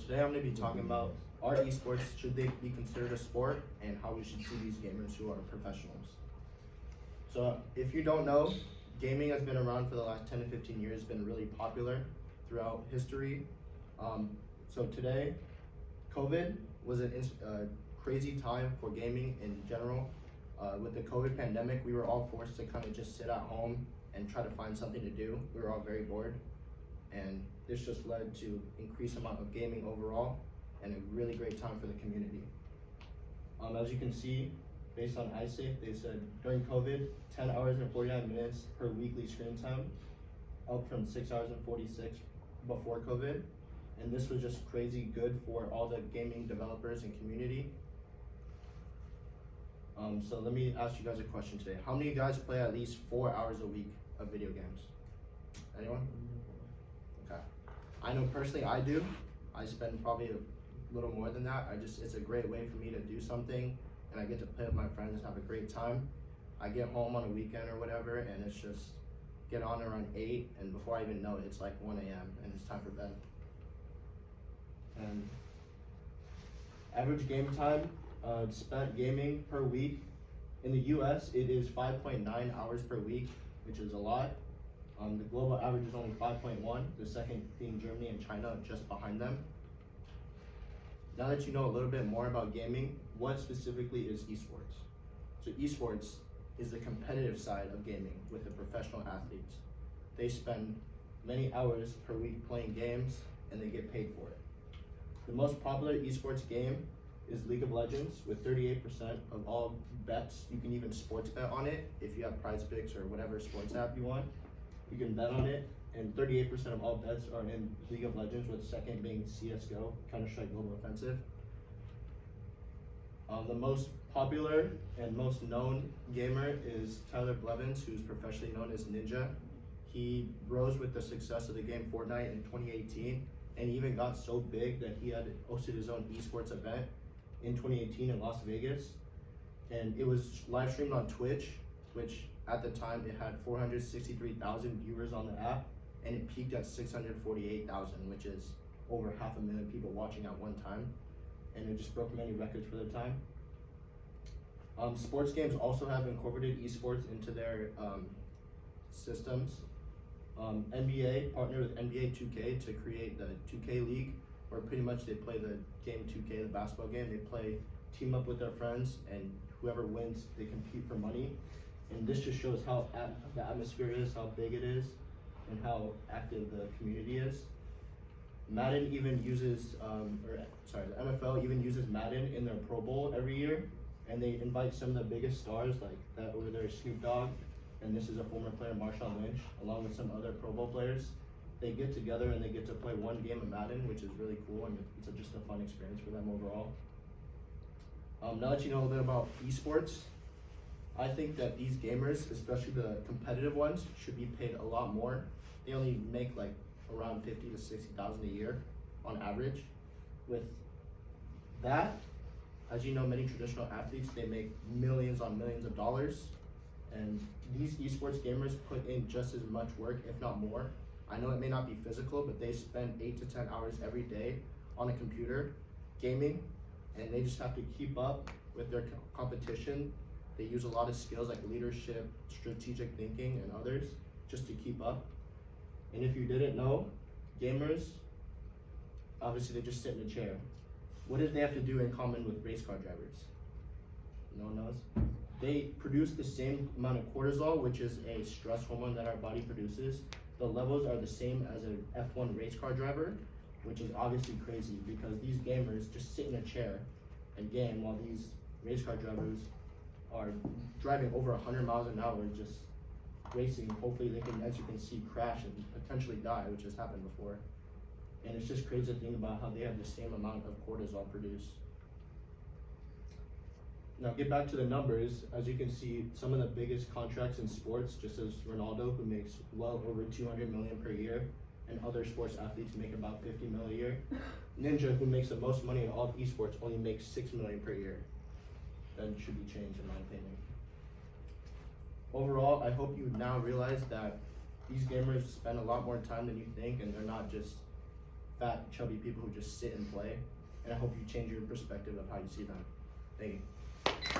Today I'm going to be talking about are esports, should they be considered a sport, and how we should see these gamers who are professionals. So if you don't know, gaming has been around for the last 10 to 15 years, been really popular throughout history. So today, COVID was a crazy time for gaming in general. With the COVID pandemic, we were all forced to kind of just sit at home and try to find something to do. We were all very bored, and this just led to increased amount of gaming overall and a really great time for the community. As you can see, based on iSafe, they said during COVID, 10 hours and 49 minutes per weekly screen time, up from 6 hours and 46 before COVID. And this was just crazy good for all the gaming developers and community. So let me ask you guys a question today. How many of you guys play at least 4 hours a week of video games? Anyone? Okay. I know personally I do. I spend probably a little more than that. It's a great way for me to do something, and I get to play with my friends and have a great time. I get home on a weekend or whatever, and it's just get on around 8, and before I even know it, it's like 1 a.m. and it's time for bed. And average game time spent gaming per week in the US, it is 5.9 hours per week, which is a lot. The global average is only 5.1, the second being Germany and China just behind them. Now that you know a little bit more about gaming, what specifically is esports? So esports is the competitive side of gaming with the professional athletes. They spend many hours per week playing games and they get paid for it. The most popular esports game is League of Legends with 38% of all bets. You can even sports bet on it if you have Prize Picks or whatever sports app you want. You can bet on it, and 38% of all bets are in League of Legends, with second being CSGO, Counter-Strike Global Offensive. The most popular and most known gamer is Tyler Blevins, who's professionally known as Ninja. He rose with the success of the game Fortnite in 2018, and he even got so big that he had hosted his own esports event in 2018 in Las Vegas. And it was live streamed on Twitch, which at the time it had 463,000 viewers on the app, and it peaked at 648,000, which is over 500,000 people watching at one time. And it just broke many records for the time. Sports games also have incorporated esports into their systems. NBA partnered with NBA 2K to create the 2K League, where pretty much they play the game 2K, the basketball game. They team up with their friends, and whoever wins, they compete for money. And this just shows how the atmosphere is, how big it is, and how active the community is. Madden even uses, the NFL even uses Madden in their Pro Bowl every year, and they invite some of the biggest stars, like that over there is Snoop Dogg, and this is a former player, Marshawn Lynch, along with some other Pro Bowl players. They get together and they get to play one game of Madden, which is really cool, and it's just a fun experience for them overall. Now that you know a bit about esports, I think that these gamers, especially the competitive ones, should be paid a lot more. They only make like around 50 to 60,000 a year on average. With that, as you know, many traditional athletes, they make millions on millions of dollars, and these esports gamers put in just as much work, if not more. I know it may not be physical, but they spend 8 to 10 hours every day on a computer gaming, and they just have to keep up with their competition. They use a lot of skills like leadership, strategic thinking, and others just to keep up. And if you didn't know, gamers, obviously they just sit in a chair. What did they have to do in common with race car drivers? No one knows. They produce the same amount of cortisol, which is a stress hormone that our body produces. The levels are the same as an F1 race car driver, which is obviously crazy because these gamers just sit in a chair and game while these race car drivers are driving over 100 miles an hour, just racing. Hopefully they can, as you can see, crash and potentially die, which has happened before. And it's just crazy to think about how they have the same amount of cortisol produced. Now get back to the numbers. As you can see, some of the biggest contracts in sports, just as Ronaldo, who makes well over 200 million per year, and other sports athletes make about 50 million a year. Ninja, who makes the most money in all of esports, only makes 6 million per year. That should be changed in my opinion. Overall, I hope you now realize that these gamers spend a lot more time than you think, and they're not just fat, chubby people who just sit and play. And I hope you change your perspective of how you see them. Thank you.